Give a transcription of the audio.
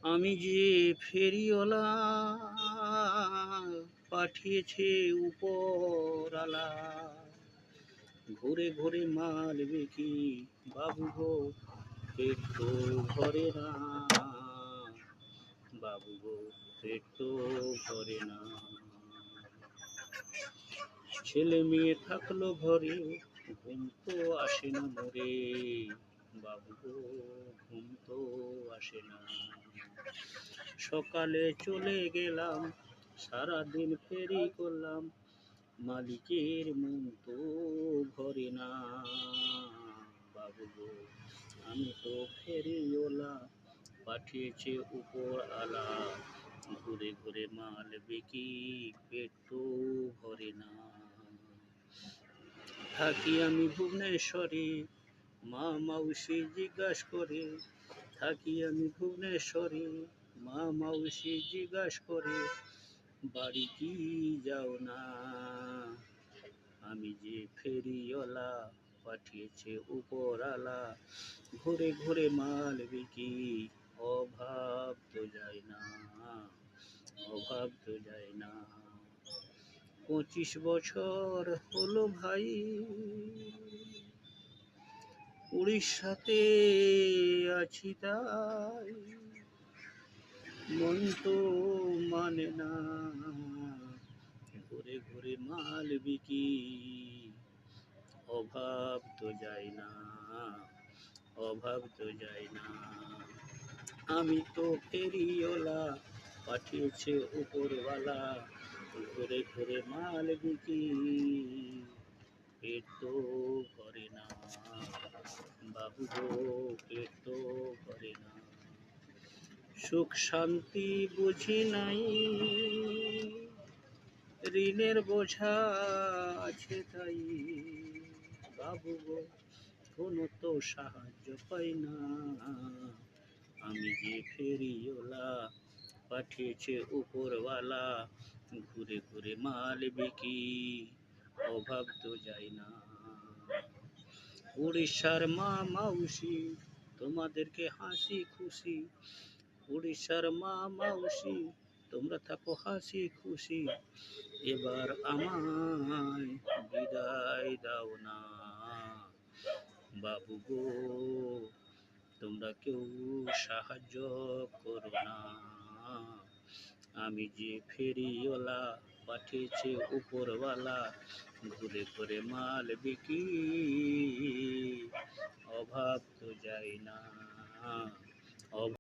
আমি যে ফেরিওয়ালা পাঠিয়েছে উপরালা, ঘুরে ঘুরে মাল বিকি বাবু গো, পেট তো ভরে না বাবু গো, পেট তো ভরে না। ছেলে মেয়ে থাকলো ঘরে, ঘুম তো আসে না মোরে বাবু গো, ঘুম তো আসে না। সকালে চলে গেলাম, সারাদিন ফেরি করলাম, মালিকের মন তো ভরে না বাবু গো, আমি তো ফেরিওয়ালা পাঠিয়েছে উপর আলা, ঘুরে ঘুরে মাল বিকি পেট তো ভরে না। থাকি আমি ভুবনেশ্বরে, মা মাউসি জিজ্ঞাসা করে, থাকি আমি ভুবনেশ্বরে, মা মাউসি জিজ্ঞাসা করে, বাড়ি কি যাও না। আমি যে ফেরিওয়ালা পাঠিয়েছে উপরালা, ঘুরে ঘুরে মাল বিকি অভাব তো যায় না, অভাব তো যায় না। 25 বছর হলো ভাই, উড়িষ্যাতে আছি তাই, মন তো মানে না, ঘুরে ঘুরে মাল বিকি অভাব তো যায় না, অভাব তো যায় না। আমি তো ফেরিওয়ালা পাঠিয়েছে উপরওয়ালা, ঘুরে ঘুরে মাল বিকি পেট তো ভরে না বাবু গো, পেট তো ভরে না। সুখ শান্তি বুঝি নাই, ঋণের বোঝা আছে তাই বাবু গো, কোনো তো সাহায্য পাই না। আমি যে ফেরিওয়ালা পাঠিয়েছে উপরওয়ালা, ঘুরে ঘুরে মাল বিকি অভাব তো যায় না। উড়িষ্যার মা মাউসি তোমাদেরকে হাসি খুশি, উড়িষ্যার মা মাউসি তোমরা থাকো হাসি খুশি, এবার আমায় বিদায় দাও না বাবু গো, তোমরা কেউ সাহায্য করো না। আমি যে ফেরিওয়ালা পাঠিয়েছে উপরওয়ালা, ঘুরে ঘুরে মাল বিকি অভাব তো যায় না।